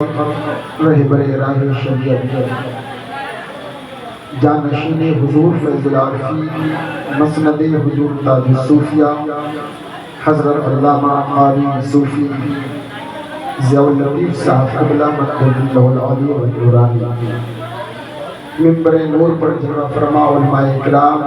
رہبر راہ شریعت جانشین حضور فیض العارفین مسند حضور تاج الصوفیہ حضرت علامہ قاری صوفی ضیاء اللطیف صاحب قبلہ مقبول اللہ العلی والنورانی منبر نور پر جلوہ فرما علماء اکرام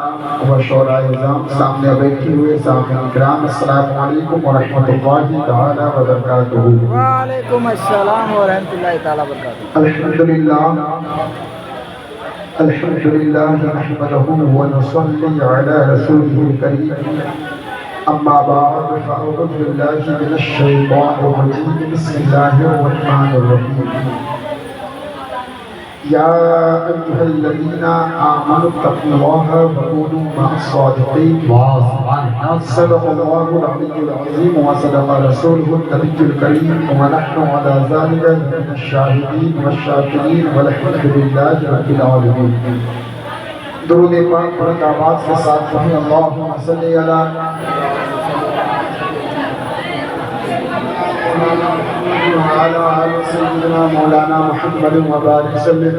و شعراء اعظام سامنے بیٹھے ہوئے سامنے اکرام السلام علیکم ورحمۃ اللہ تعالی وبرکاتہ۔ وعلیکم السلام ورحمۃ اللہ تعالی وبرکاتہ۔ الحمدللہ نحمدہ ونصلی علی رسولہ الکریم اما بعد فاعوذ باللہ من الشیطان الرجیم بسم اللہ الرحمن الرحیم یا ایھا الذین آمنوا اتقوا اللہ وکونوا مع الصادقین صدق اللہ العلی العظیم وصدق رسولہ النبی الکریم ونحن علی ذلک من الشاہدین والشاکرین والحمد للہ رب العالمین۔ درود پاک بلند آواز کے ساتھ پڑھیں اللہم صلی علی وعلى آل سيدنا مولانا محمد وبارك وسلم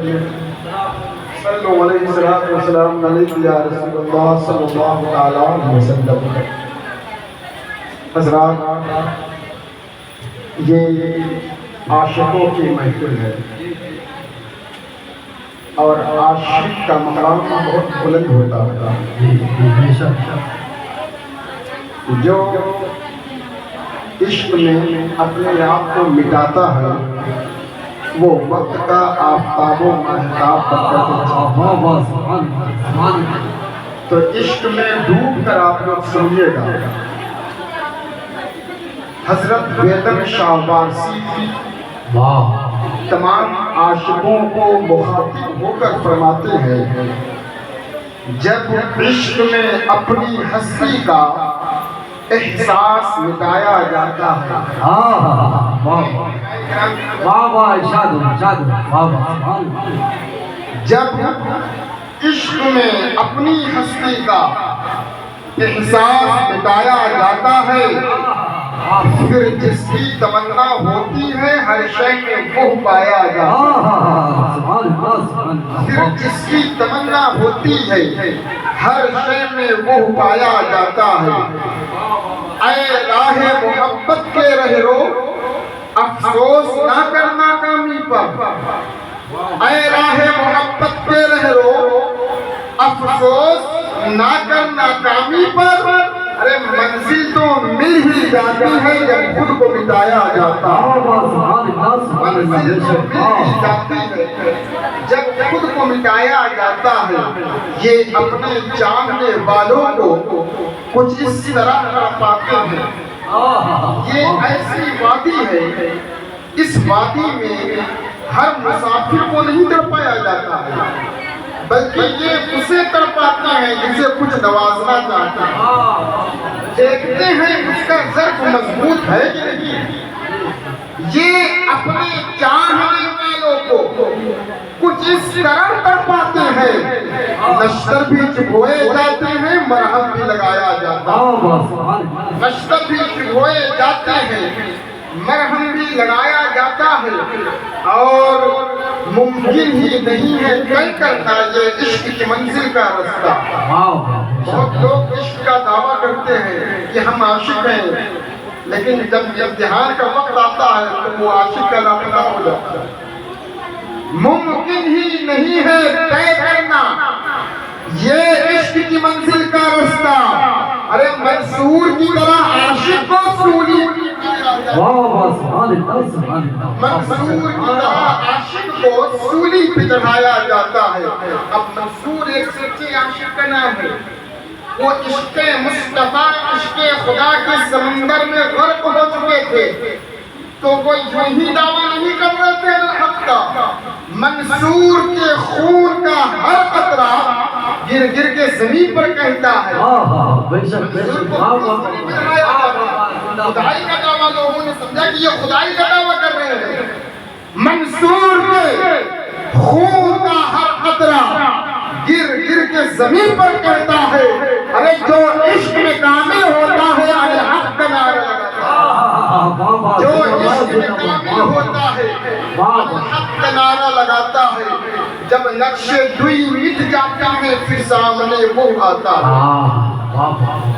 صلوا عليه الصلاة والسلام عليك يا رسول الله صلى الله عليه وسلم۔ حضرات، یہ عاشقوں کی محفل ہے اور عاشق کا مقام بہت بلند ہوتا ہے۔ جو عشق میں اپنے آپ کو مٹاتا ہے وہ وقت کا آفتاب و مہتاب تو عشق میں ڈوب کر آپ لوگ سمجھے گا۔ حضرت بیدر شاہ وارسی تمام عاشقوں کو مخاطب ہو کر فرماتے ہیں جب عشق میں اپنی ہستی کا احساس مٹایا جاتا ہے۔ جب عشق میں اپنی ہستی کا احساس مٹایا جاتا ہے پھر جس کی تمنا ہوتی ہے ہر شے میں وہ پایا جاتا ہے۔ پھر جس کی تمنا ہوتی ہے ہر شے میں وہ پایا جاتا ہے۔ اے راہ محبت کے رہرو افسوس نہ کر ناکامی پر، اے راہ محبت کے رہرو افسوس نہ کر ناکامی پر، ارے منزل تو مل ہی جاتی ہے جب خود کو مٹایا جاتا ہے۔ منزل تو مل ہی جاتی ہے جب خود کو مٹایا جاتا ہے۔ یہ اپنے جاننے والوں کو کچھ اس طرح کر پاتے ہیں۔ یہ ایسی وادی ہے، اس وادی میں ہر مسافر کو نہیں تڑپایا جاتا ہے بلکہ یہ اسے تڑپاتے ہیں جسے کچھ نوازنا چاہتے ہیں۔ دیکھتے ہیں اس کا ظرف مضبوط ہے کہ نہیں۔ یہ اپنے چاہنے والوں کو کچھ اس طرح تڑپاتے ہیں، نشتر بھی چبھوئے جاتے ہیں مرہم بھی لگایا جاتا ہے۔ نشتر بھی چبھوئے جاتے ہیں مرہم بھی لگایا جاتا ہے اور ممکن ہی نہیں ہے طے کرنا یہ عشق کی منزل کا رستہ۔ بہت لوگ عشق کا دعویٰ کرتے ہیں کہ ہم عاشق ہیں، لیکن جب امتحان کا وقت آتا ہے تو وہ عاشق کا لاپتہ ہو جاتا ہے۔ ممکن ہی نہیں ہے طے کرنا یہ عشق کی منزل کا رستہ۔ ارے منصور کی طرح عاشق کو سولی منصور کی طرح عاشق کو سولی پہ چڑھایا جاتا ہے۔ اب منصور ایک سچے عاشق کا نام ہے۔ وہ عشق مصطفیٰ عشق خدا کے سمندر میں غرق ہو چکے تھے تو وہ یوں ہی دعویٰ نہیں کر رہے تھے الحق کا۔ منصور کے خون کا ہر قطرہ گر گر کے زمین پر کہتا ہے۔ خدائی کا دعویٰ لوگوں نے سمجھا کہ یہ خدائی کا دعویٰ کر رہے ہیں۔ منصور کے خون کا ہر قطرہ گر گر کے زمین پر کہتا ہے، ارے جو عشق میں کامل ہوتا ہے الحق کا نعرہ لگاتا ہے۔ جو عشق کامل ہوتا ہے حق کا نعرہ لگاتا ہے جب نقش دوئی مٹ جاتا ہے پھر سامنے وہ آتا ہے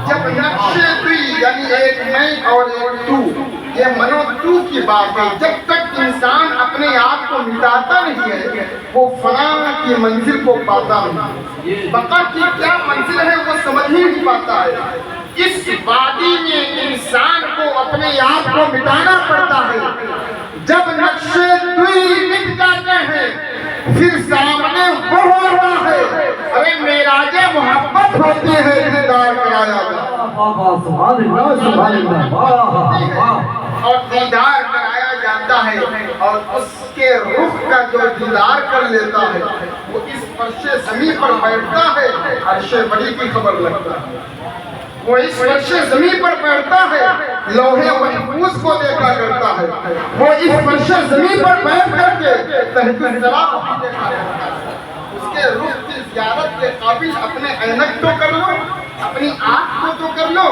جب نقش دوئی یعنی ایک میں اور ایک تو یہ منو تو کی بات ہے جب تک انسان اپنے آپ کو مٹاتا نہیں ہے وہ فنا کی منزل کو پاتا نہیں بقا کی کیا منزل ہے وہ سمجھ ہی نہیں پاتا ہے اس وادی میں انسان کو اپنے آپ کو مٹانا پڑتا ہے جب نقش دوئی مٹ جاتے ہیں پھر سامنے وہ ہوتا ہے ارے معراج محبت ہوتی ہے دیدار کرایا اور دیدار کرایا جاتا ہے اور اس کے رخ کا جو دیدار کر لیتا ہے وہ اس فرش زمین پر بیٹھتا ہے عرش بڑی کی خبر لگتا ہے وہ اس فرش زمین پر بیٹھتا ہے لوح محفوظ کو دیکھا کرتا ہے وہ اس فرش زمین پر بیٹھ کر کے تحت الزرا کو دیکھا کرتا ہے اس کے رخ کی زیارت کے قابل اپنے عینک تو کر لو اپنی آنکھ کو تو کر لو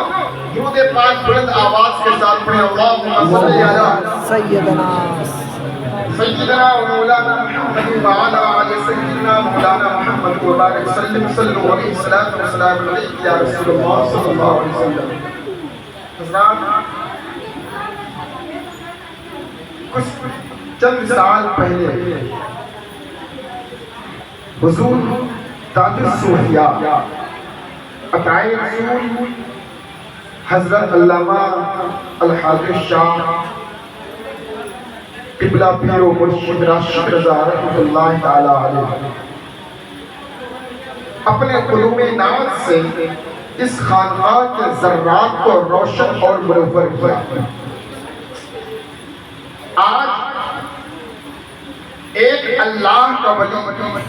درود پاک بلند آواز کے ساتھ پڑھیں اللہم صلی علی سیدنا و مولانا محمد وعلا علی سیدنا مولانا محمد وبارک سلم صلو علیہ الصلوۃ والسلام علیک یا رسول اللہ صلی اللہ علیہ وسلم حضرات کچھ چند سال پہلے حضور تاج الصوفیاء عطائے رسول حضرت علامہ الحاج شاہ قبلہ پیر و مرشد راشد رضا رحمۃ اللہ تعالی علیہ اپنے قلوب ناز سے اس خانقاہ کے ذرات کو روشن اور منور کیا آج ایک اللہ کا ولی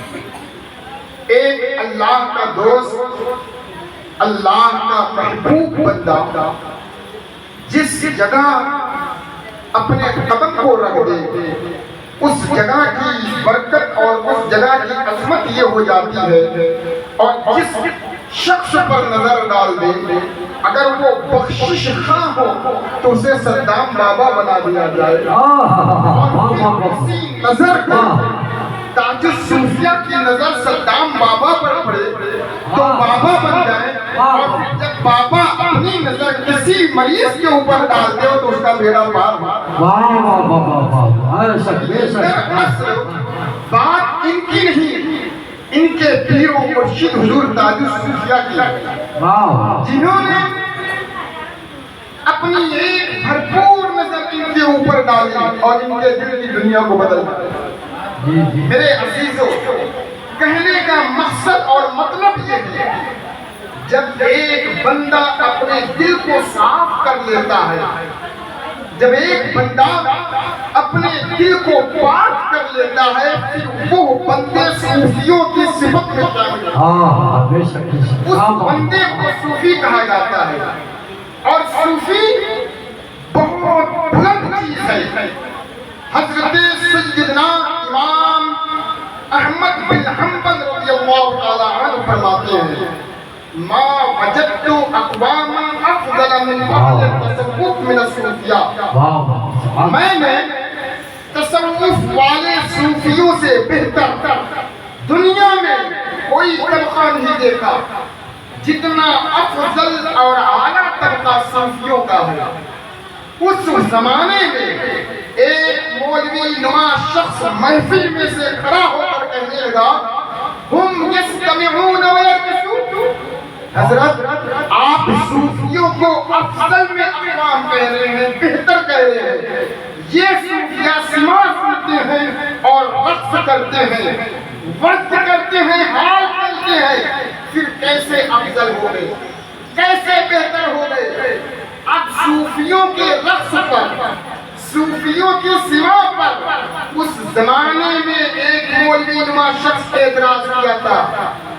ایک اللہ کا دوست اللہ کا محبوب بندہ جس جگہ اپنے قدم کو رکھ دے اس جگہ کی برکت اور اس جگہ کی عظمت یہ ہو جاتی ہے اور جس شخص پر نظر ڈال دے اگر وہ بخشش خواہ ہو تو اسے صدام بابا بنا دیا جائے اور اسی نظر کا تاج الصوفیاء کی نظر صدام بابا پر پڑے تو بابا بن جائے اور پھر جب بابا اپنی نظر کسی مریض کے اوپر ڈال دے تو اس کا بیڑا پار بات ان کی نہیں ان کے پیر و مرشد حضور تاج الصوفیاء کی جنہوں نے اپنی ایک بھرپور نظر ان کے اوپر ڈالی اور ان کے دل کی دنیا کو بدل دیا میرے عزیزوں کہنے کا مقصد اور مطلب یہ ہے جب ایک بندہ اپنے دل کو صاف کر لیتا ہے جب ایک بندہ اپنے دل کو پاک کر لیتا ہے پھر وہ بندے صوفیوں کی صفت میں شامل ہے اس بندے کو صوفی کہا جاتا ہے اور صوفی بہت بلند چیز ہے حضرت سیدنا امام احمد بن حنبل رضی اللہ تعالی عنہ فرماتے ہیں ما وجدت اقواما افضل من اهل التصوف من الصوفیاء میں نے تصوف والے صوفیوں سے بہتر دنیا میں کوئی طبقہ نہیں دیکھا جتنا افضل اور اعلیٰ طبقہ صوفیوں کا ہے اس زمانے میں ایک مولوی نما شخص محفل میں سے کھڑا ہو کر کہنے لگا ہم یستمعون ویرقصون حضرت آپ صوفیوں کو افضل میں اقوام کہہ رہے ہیں بہتر کہہ رہے ہیں یہ صوفیاء سماع سنتے ہیں اور رقص کرتے ہیں ورد کرتے ہیں حال کرتے ہیں پھر کیسے افضل ہو گئے کیسے بہتر ہو گئے اب صوفیوں کے رقص پر صوفیوں کی سماع پر اس زمانے میں ایک مولوی نما شخص اعتراض کیا تھا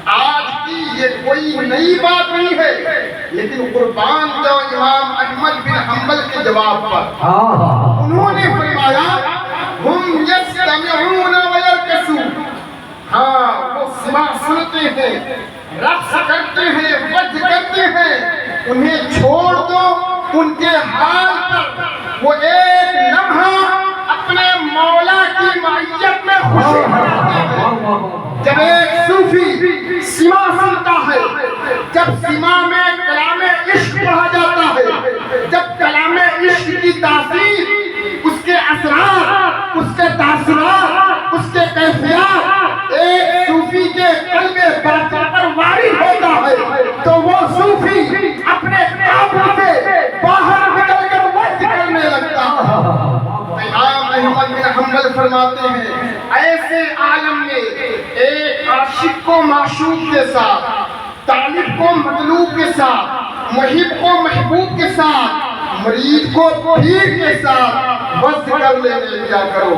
آج کی یہ کوئی نئی بات نہیں ہے لیکن قربان جو امام احمد بن حنبل کے جواب پر انہوں نے فرمایا ہم یستمعون ویرقصون ہاں وہ سماع سنتے ہیں رقص کرتے ہیں وجد کرتے ہیں انہیں چھوڑ دو ان کے حال پر وہ ایک لمحہ اپنے مولا کی معیت میں خوشی مناتے ہیں۔ جب ایک صوفی سما سنتا ہے، جب سما میں کلام عشق پڑھا جاتا ہے، جب کلام عشق کی تاثیر، اس کے اثرات، اس کے تاثرات، اس کے کیفیات ایک صوفی کے قلب باطن پر وارد ہوتا ہے، تو وہ صوفی اپنے قابو سے باہر نکل کر وجد کرنے لگتا ہے۔ امام احمد بن حنبل فرماتے ہیں ایسے عالم میں ایک عاشق کو معشوق کے ساتھ، طالب کو مطلوب کے ساتھ، محب کو محبوب کے ساتھ، مرید کو پیر کے ساتھ وصل کر لینے دیا کرو،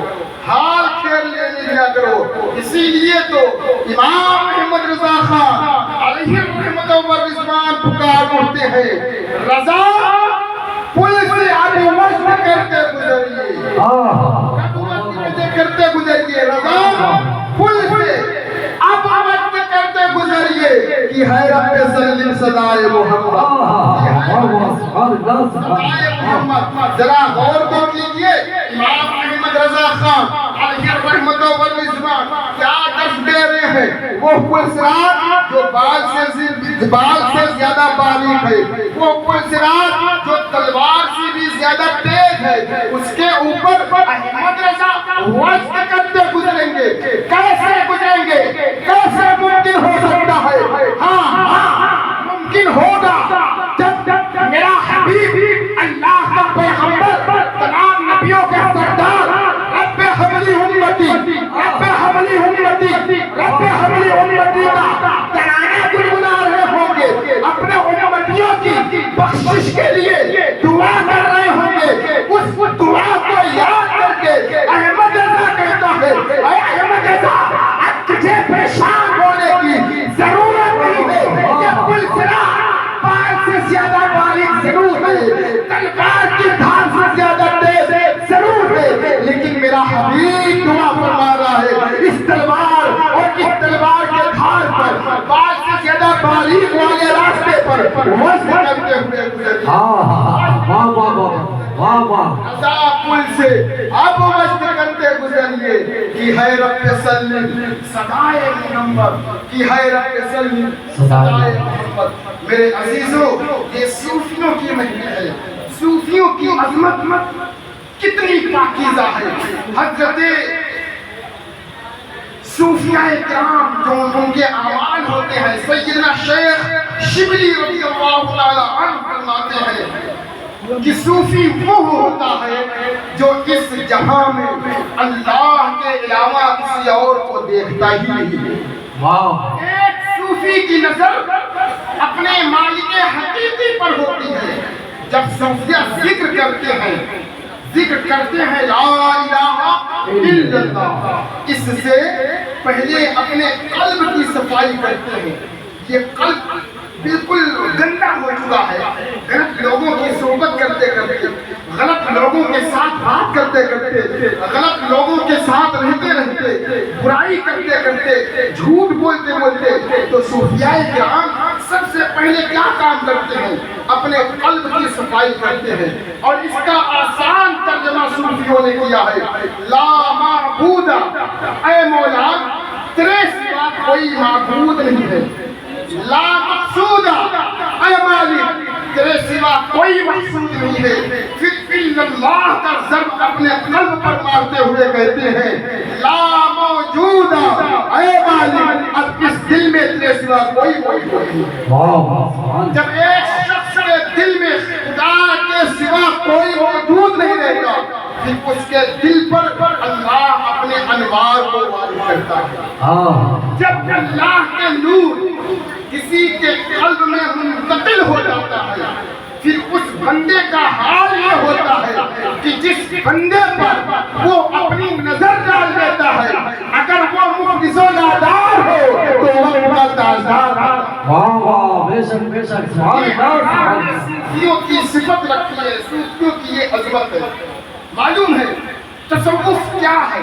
حال کھیل لینے دیا کرو۔ اسی لیے تو امام احمد رضا خان علیہ رحمت و رضوان پکار اٹھتے ہیں، رضا پل سے اب وصل کرتے گزریے، کرتے گزریے، رضا پل سے اب وصل کرتے گزریے، کہ ہے رب سلم صدائے محمد۔ ذرا غور تو کیجئے، امام احمد رضا خان علیہ رحمت و رضوان کیا درس دے رہے ہیں؟ وہ پل صراط جو بال سے زیادہ باریک ہے، وہ پل صراط جو تلوار سے بھی زیادہ تیز ہے، اس کے اوپر احمد رضا وصل کرتے گزریں گے۔ کیسے گزریں گے؟ کیسے ممکن ہو سکتا ہے؟ ہاں ممکن ہوگا جب میرا حبیب اللہ کا پیغمبر، تمام نبیوں کے سردار، رب حبلی امتی، رب حبلی امتی، رب حبلی امتی کا ترانے گنگنا رہے ہوں گے، اپنے امتیوں کی بخشش کے لیے دعا کر رہے ہوں گے۔ اس دعا کو یاد کر کے احمد رضا کہتا ہے، اے احمد رضا اب تجھے پریشان ہونے کی ضرورت نہیں ہے، یہ پل صراط بال سے زیادہ باریک ضرور ہے، تلوار کی دھار سے زیادہ تیز ضرور ہے، لیکن میرا حبیب دعا فرما رہا ہے اس تلوار اور اس تلوار کے دھار پر، بال سے زیادہ باریک والے راستے پر وصل کرتے ہوئے گزریے۔ رضا پل سے اب وصل کرتے گزریے، کہ ہے رب سلم صدائے محمد، کہ ہے رب سلم صدائے محمد۔ میرے عزیزوں، یہ صوفیوں کی محفل ہے، صوفیوں کی عظمت کتنی پاکیزہ ہے۔ حضرت صوفیاء کرام جو ان کے اعمال ہوتے ہیں، سیدنا شیخ شبلی رضی اللہ تعالی عنہ فرماتے ہیں کہ صوفی وہ ہوتا ہے جو اس جہاں میں اللہ کے علاوہ کسی اور کو دیکھتا ہی نہیں۔ ایک صوفی کی نظر اپنے مالک حقیقی پر ہوتی ہے۔ جب صوفیہ ذکر کرتے ہیں لا الہ الا اللہ، اس سے پہلے اپنے قلب کی صفائی کرتے ہیں۔ یہ قلب بالکل گندا ہو چکا ہے، غلط لوگوں کی صحبت کرتے کرتے، غلط لوگوں کے ساتھ بات کرتے کرتے، غلط لوگوں کے ساتھ رہتے رہتے، برائی کرتے کرتے، جھوٹ بولتے بولتے، تو صوفیاء کرام سب سے پہلے کیا کام کرتے ہیں؟ اپنے قلب کی صفائی کرتے ہیں۔ اور اس کا آسان ترجمہ صوفیوں نے کیا ہے، لا معبود، اے مولا تیرے سوا کوئی معبود نہیں ہے، لا مقصود، اے مالک تیرے سوا کوئی مقصود نہیں ہے۔ پھر اللہ کا ضرب اپنے قلب پر مارتے ہوئے کہتے ہیں، لا موجود، اے مالک اب اس دل میں تیرے سوا کوئی موجود نہیں ہے۔ جب ایک شخص کے دل میں خدا کے سوا کوئی موجود نہیں رہتا، پھر اس کے دل پر اللہ اپنے انوار کو وارد کرتا ہے۔ جب اللہ کے نور کسی کے قلب میں منتقل ہو جاتا ہے، پھر اس بندے کا حال یہ ہوتا ہے کہ جس بندے پر وہ اپنی نظر ڈال دیتا ہے، اگر وہ مفلس و نادار ہو تو وہ ان کا تاجدار ہے۔ صوفیوں کی صفت رکھی ہے، صوفیوں کی یہ عظمت ہے۔ معلوم ہے تصوف کیا ہے؟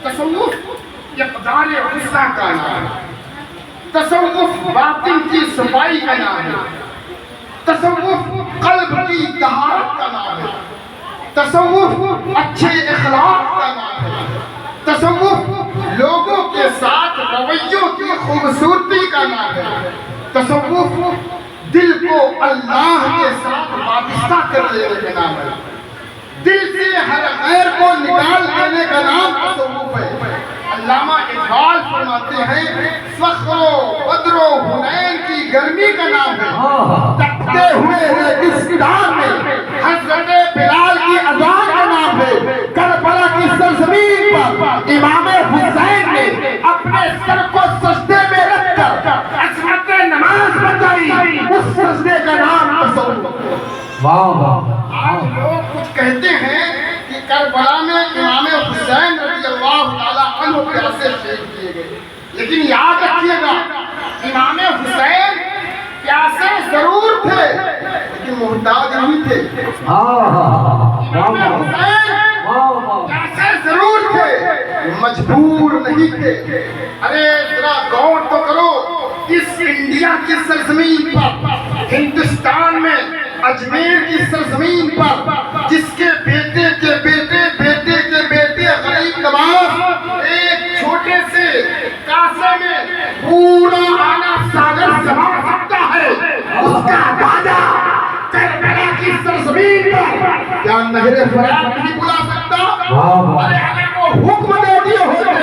تصوف اقدار غصہ کا نام ہے، تصوف باطن کی صفائی کا نام ہے، تصوف قلب کی طہارت کا نام ہے، تصوف اچھے اخلاق کا نام ہے، تصوف لوگوں کے ساتھ رویوں کی خوبصورتی کا نام ہے، تصوف دل کو اللہ کے ساتھ وابستہ کر لینے کا نام ہے، دل سے ہر غیر کو نکال دینے کا نام تصوف ہے۔ علامہ اقبال فرماتے ہیں فخر و بدر و حنین کی گرمی کا نام ہے، تپتے ہوئے ریگستان میں حضرت بلال کی اذان کا نام ہے، کربلا کی سرزمین پر امام حسین نے اپنے سر کو سجدے میں رکھ کر عظمت نماز بتائی، اس سجدے کا نام تصوف۔ آج لوگ کچھ کہتے ہیں کہ کربلا میں امام حسین رضی اللہ تعالیٰ عنہ پیاسے شہید کیے گئے، لیکن یاد رکھیے گا امام حسین پیاسے ضرور تھے لیکن محتاج نہیں تھے۔ امام حسین پیاسے ضرور تھے مجبور نہیں تھے۔ ارے ذرا غور تو کرو، اس انڈیا کی سرزمین پر، ہندوستان میں اجمیر کی سرزمین پر، جس کے بیٹے کے بیٹے بیٹے کے بیٹے غریب نواز ایک چھوٹے سے کاسے میں پورا آنا ساگر سما سکتا ہے، اس کا دادا کربلا کی سرزمین پر کیا نہر فرات نہیں بلا سکتا؟ ارے اگر وہ حکم دے دیے ہوتے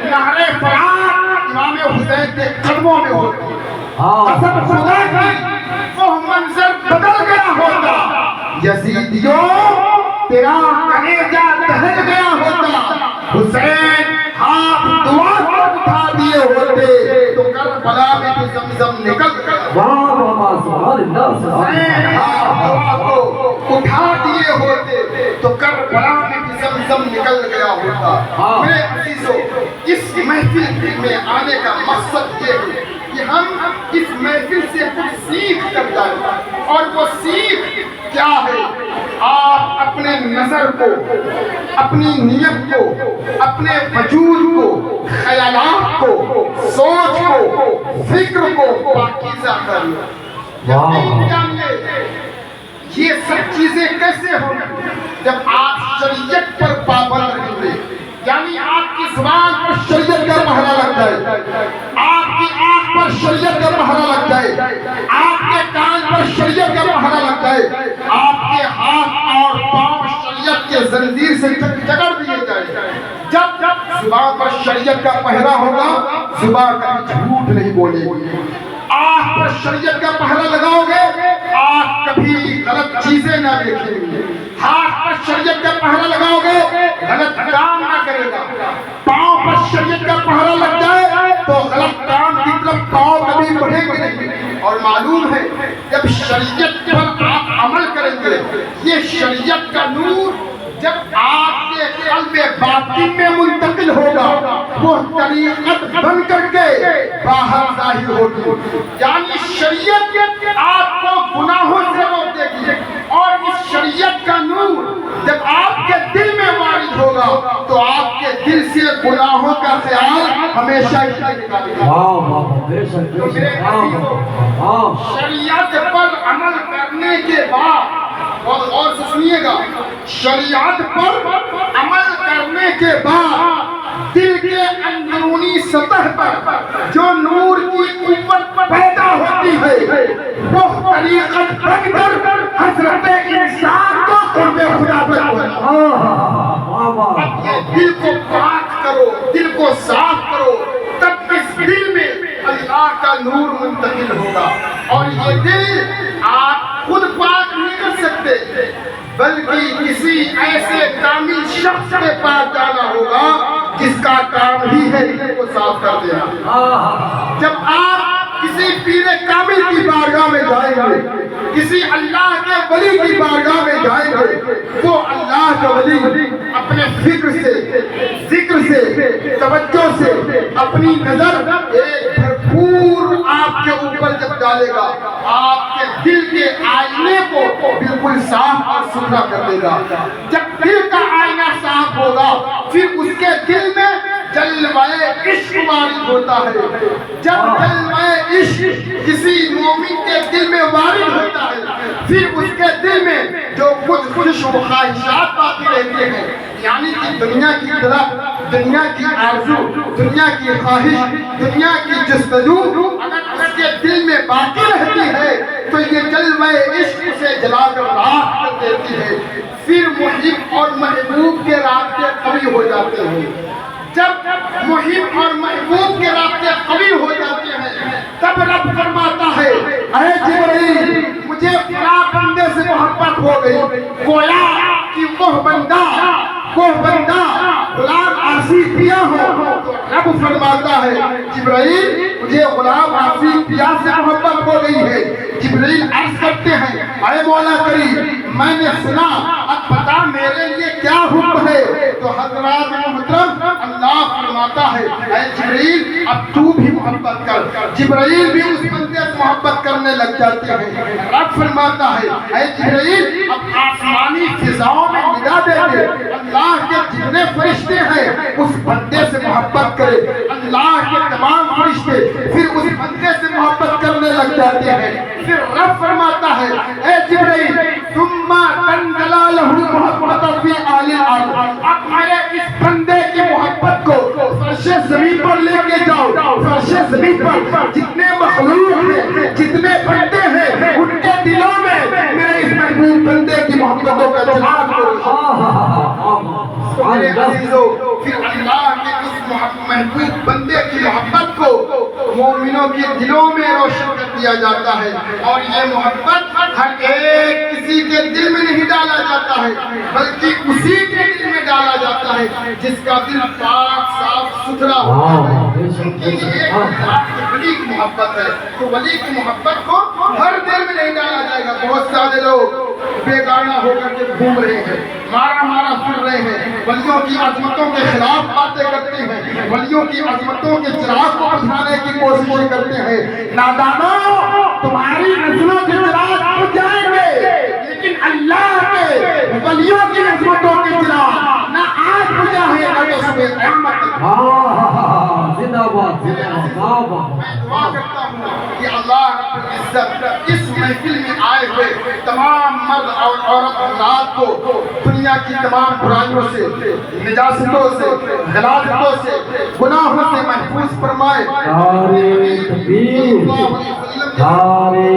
نہر فرات امام حسین کے قدموں میں ہوتی، قسم خدا کی وہ منظر بدل گیا ہوتا، یزیدیوں تیرا کلیجہ دہل گیا ہوتا، حسین ہاتھ دعا کر اٹھا دیے ہوتے تو کربلا میں بھی زمزم نکل گیا، حسین ہاتھ دعا کو اٹھا دیے ہوتے تو کربلا میں بھی زمزم نکل گیا ہوتا۔ میرے عزیزو، اس محفل میں آنے کا مقصد یہ ہے کہ ہم اس محفل سے کچھ سیکھ کر جائیں، اور وہ سیکھ کیا ہے؟ آپ اپنے نظر کو، اپنی نیت کو، اپنے وجود کو، خیالات کو، سوچ کو، فکر کو پاکیزہ کر لو۔ یقین جانیے یہ سب چیزیں کیسے ہوں جب آپ شریعت پر پابند رہیں گے، یعنی آپ کی زبان پر شریعت کا پہرا لگ جائے، آپ کی آنکھ پر شریعت کا پہرا لگ جائے، آپ کے کان پر شریعت کا پہرا لگ جائے، آپ کے ہاتھ اور پاؤں شریعت کے زنجیر سے جکڑ دیے جائے۔ جب زبان پر شریعت کا پہرا ہوگا، زبان کبھی جھوٹ نہیں بولے گی۔ آنکھ پر شریعت کا پہرا لگاؤ گے، آنکھ کبھی غلط چیزیں نہ دیکھیں گی۔ ہاتھ پر شریعت کا پہرا لگاؤ گے، غلط کام نہ کرے گا۔ پاؤں پر شریعت کا پہرا لگ جائے تو غلط کام کی طرف پاؤں کبھی بڑھیں گے نہیں۔ اور معلوم ہے جب شریعت پر آپ عمل کریں گے، یہ شریعت کا نور جب آپ کے قلب باطن میں منتقل ہوگا، وہ طریقت بن کر کے باہر ظاہر ہوگی، یعنی شریعت آپ کو گناہوں سے روک دے گی، اور اس شریعت کا نور جب آپ کے دل میں وارد ہوگا تو آپ کے دل سے گناہوں کا خیال ہمیشہ نکالے گا۔ شریعت پر عمل کرنے کے بعد، اور سنیے گا، شریعت پر عمل کرنے کے بعد دل کے اندرونی سطح پر جو نور کی قوت پیدا ہوتی ہے، وہ طریقت بن کر حضرت انسان کو قرب خدا پر اب یہ دل کو پاک کرو، دل کو صاف کرو، تب اس دل میں اللہ کا نور منتقل ہوگا۔ اور یہ دل آپ خود پاک نہیں کر سکتے، بلکہ کسی ایسے کامل شخص کے پاس جانا ہوگا جس کا کام ہی ہے دل کو صاف کر دینا۔ جب آپ کسی پیر کامل کی بارگاہ میں جائیں گے، کسی اللہ کے ولی کی بارگاہ میں جائیں گے، وہ اللہ کا ولی اپنے فکر سے، ذکر سے، توجہ سے اپنی نظر ایک بھرپور آپ کے اوپر جب ڈالے گا، آپ کے دل کے آئینے کو بالکل صاف اور ستھرا کر دے گا۔ جب دل کا آئینہ صاف ہوگا، پھر اس کے دل میں جلوہ عشق وارد ہوتا ہے، جب جلوہ عشق کسی مومن کے دل میں وارد ہوتا ہے، پھر اس کے دل میں جو کچھ خوش و خواہشات باقی رہتے ہیں، یعنی کہ دنیا کی طرف، دنیا کی آرزو، دنیا کی خواہش، دنیا کی جستجو اگر اس کے دل میں باقی رہتی ہے تو یہ جلوہ عشق اسے جلا کر راکھ کر دیتی ہے، پھر محب اور محبوب کے رابطے قوی ہو جاتے ہیں۔ جب محب اور محبوب کے رابطے قوی ہو جاتے ہیں تب رب فرماتا ہے اے جبرائیل مجھے فلاں بندے سے محبت ہو گئی، گویا کہ وہ بندہ غلام آصف پیا ہو، تو رب فرماتا ہے جبرائیل مجھے غلام آصف پیا سے محبت ہو گئی ہے۔ جبرائیل عرض کرتے ہیں اے مولا کریم میں نے سنا، اب بتا میرے لیے کیا حکم ہے؟ تو حضرات محترم اللہ فرماتا ہے اے جبرائیل اب تو بھی محبت کر۔ جبرائیل بھی اس بندے سے محبت کرنے لگ جاتے ہیں۔ رب فرماتا ہے اے جبرائیل اب آسمانی فضاؤں میں ندا دے دے، اللہ کے جتنے فرشتے ہیں اس بندے سے محبت کرے۔ اللہ کے تمام فرشتے پھر اس بندے سے محبت کرنے لگ جاتے ہیں۔ پھر رب فرماتا ہے اے جبرائیل ثم تنزل له محبت فی آل الارض، اب میرے اس بندے کی محبت کو فرش زمین پر لے کے جاؤ۔ فرش زمین پر جتنے مخلوق ہیں، جتنے بندے ہیں، ان کے دلوں میں میرے اس محبوب بندے کی محبتوں کا جلال کرو۔ میرے عزیزو پھر اللہ کے اس محبوب بندے کی محبت کو مومنوں کے دلوں میں روشن کر دیا جاتا ہے، اور یہ محبت ہر ایک کسی کے دل میں نہیں ڈالا جاتا ہے بلکہ اسی کے دل میں ڈالا جاتا ہے جس کا دل پاک صاف ستھرا ہوتا ہے، کیونکہ یہ ولی کی محبت ہے۔ تو ولی کی محبت کو ہر دل میں نہیں ڈالا جائے گا۔ بہت سارے لوگ بیگانہ ہو کر کے گھوم رہے ہیں، مارا پھر رہے ہیں، ولیوں کی عظمتوں کے خلاف باتیں کرتے ہیں، ولیوں کی عظمتوں کے چراغ کو بجھانے کی کوششیں کرتے ہیں۔ نادانو تمہاری نسلوں کے چراغ بجھ جائیں گے لیکن اللہ کے ولیوں کی عظمتوں کے چراغ نہ آج بجھا ہے نہ صبح قیامت تک۔ زندہ باد، زندہ باد۔ میں دعا کرتا ہوں کہ اللہ رب العزت اس محفل میں آئے ہوئے تمام مرد اور عورت حضرات کو دنیا کی تمام برائیوں سے، نجاستوں سے، غلاظتوں سے، گناہوں سے محفوظ فرمائے۔ نعرہ تکبیر، نعرہ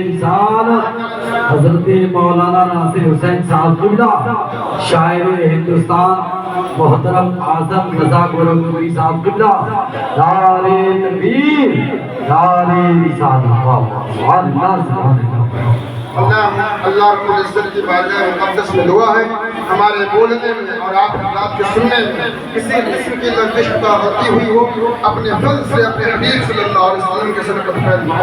رسالت۔ حضرت مولانا ناصر حسین صاحب قبلہ شاعر ہندوستان محترم اعظم رضا گولوی صاحب قبلہ، نعرہ تکبیر، نعرہ رسالت۔ اللہ رب العزت کی بارگاہ مقدس میں دعا ہے ہمارے بولنے میں اور آپ حضرات کے سننے میں کسی قسم کی لغزش ہوتی ہوئی ہو، اپنے فضل سے اپنے حبیب صلی اللہ علیہ وسلم کے صدقہ